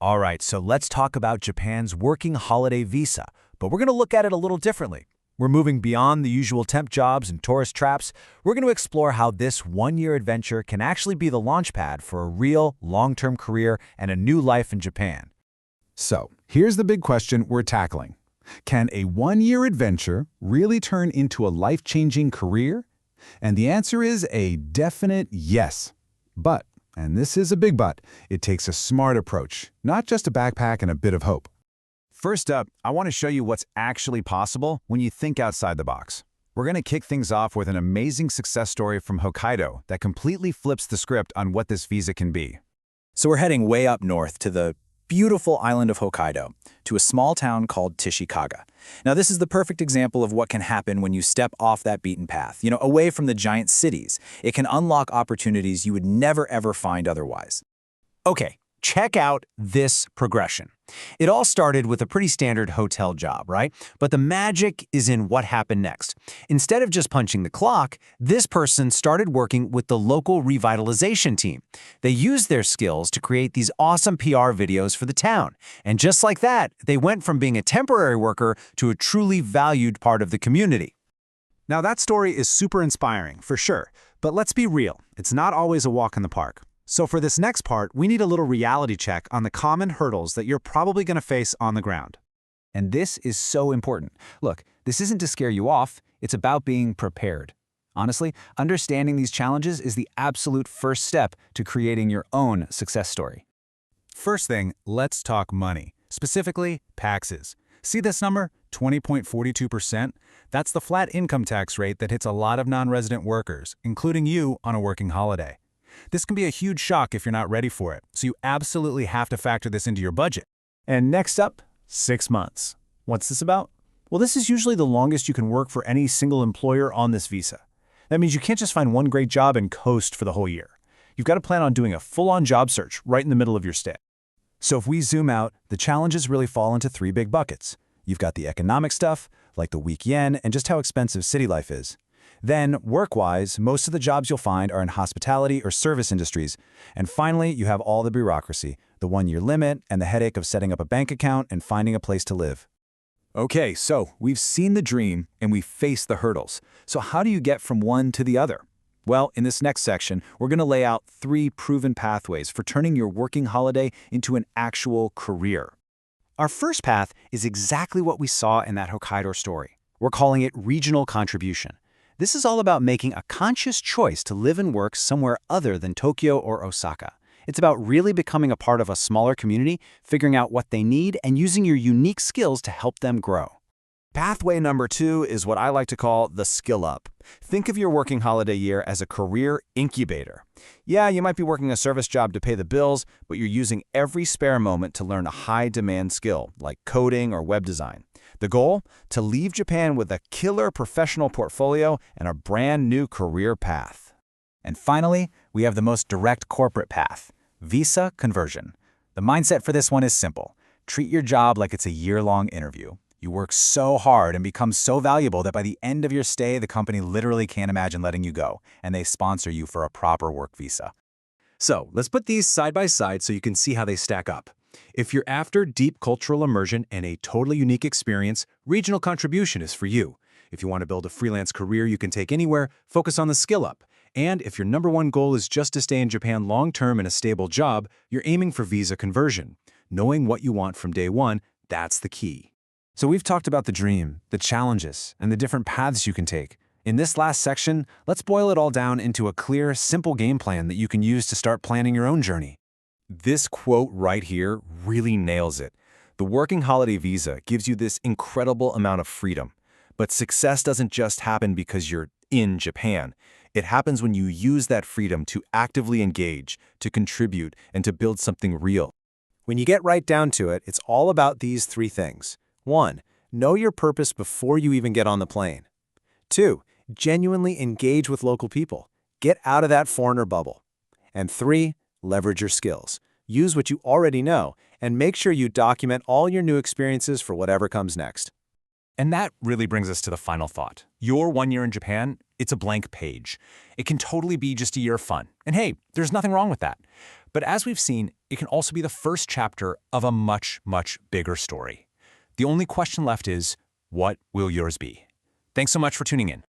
All right, so let's talk about Japan's working holiday visa, but we're going to look at it a little differently. We're moving beyond the usual temp jobs and tourist traps. We're going to explore how this one-year adventure can actually be the launchpad for a real, long-term career and a new life in Japan. So, here's the big question we're tackling. Can a one-year adventure really turn into a life-changing career? And the answer is a definite yes. But, and this is a big but, it takes a smart approach, not just a backpack and a bit of hope. First up, I want to show you what's actually possible when you think outside the box. We're going to kick things off with an amazing success story from Hokkaido that completely flips the script on what this visa can be. So we're heading way up north to the beautiful island of Hokkaido, to a small town called Tishikaga. Now, this is the perfect example of what can happen when you step off that beaten path, away from the giant cities. It can unlock opportunities you would never ever find otherwise. Okay, check out this progression. It all started with a pretty standard hotel job, right? But the magic is in what happened next. Instead of just punching the clock, this person started working with the local revitalization team. They used their skills to create these awesome PR videos for the town. And just like that, they went from being a temporary worker to a truly valued part of the community. Now, that story is super inspiring, for sure. But let's be real, it's not always a walk in the park. So for this next part, we need a little reality check on the common hurdles that you're probably going to face on the ground. And this is so important. Look, this isn't to scare you off, it's about being prepared. Honestly, understanding these challenges is the absolute first step to creating your own success story. First thing, let's talk money, specifically taxes. See this number, 20.42%? That's the flat income tax rate that hits a lot of non-resident workers, including you on a working holiday. This can be a huge shock if you're not ready for it, so you absolutely have to factor this into your budget. And next up, 6 months. What's this about? Well, this is usually the longest you can work for any single employer on this visa. That means you can't just find one great job and coast for the whole year. You've got to plan on doing a full-on job search right in the middle of your stay. So if we zoom out, the challenges really fall into 3 big buckets. You've got the economic stuff, like the weak yen and just how expensive city life is. Then, work-wise, most of the jobs you'll find are in hospitality or service industries. And finally, you have all the bureaucracy, the one-year limit, and the headache of setting up a bank account and finding a place to live. Okay, so we've seen the dream and we've faced the hurdles. So how do you get from one to the other? Well, in this next section, we're going to lay out 3 proven pathways for turning your working holiday into an actual career. Our first path is exactly what we saw in that Hokkaido story. We're calling it regional contribution. This is all about making a conscious choice to live and work somewhere other than Tokyo or Osaka. It's about really becoming a part of a smaller community, figuring out what they need, and using your unique skills to help them grow. Pathway number 2 is what I like to call the skill up. Think of your working holiday year as a career incubator. Yeah, you might be working a service job to pay the bills, but you're using every spare moment to learn a high-demand skill, like coding or web design. The goal? To leave Japan with a killer professional portfolio and a brand new career path. And finally, we have the most direct corporate path, visa conversion. The mindset for this one is simple. Treat your job like it's a year-long interview. You work so hard and become so valuable that by the end of your stay, the company literally can't imagine letting you go, and they sponsor you for a proper work visa. So let's put these side by side so you can see how they stack up. If you're after deep cultural immersion and a totally unique experience, regional contribution is for you. If you want to build a freelance career you can take anywhere, focus on the skill up. And if your number one goal is just to stay in Japan long-term in a stable job, you're aiming for visa conversion. Knowing what you want from day one, that's the key. So we've talked about the dream, the challenges, and the different paths you can take. In this last section, let's boil it all down into a clear, simple game plan that you can use to start planning your own journey. This quote right here really nails it. The working holiday visa gives you this incredible amount of freedom. But success doesn't just happen because you're in Japan. It happens when you use that freedom to actively engage, to contribute, and to build something real. When you get right down to it, it's all about these 3 things. 1. Know your purpose before you even get on the plane. 2. Genuinely engage with local people. Get out of that foreigner bubble. And 3. Leverage your skills. Use what you already know, and make sure you document all your new experiences for whatever comes next. And that really brings us to the final thought. Your 1 year in Japan, it's a blank page. It can totally be just a year of fun. And hey, there's nothing wrong with that. But as we've seen, it can also be the first chapter of a much, much bigger story. The only question left is, what will yours be? Thanks so much for tuning in.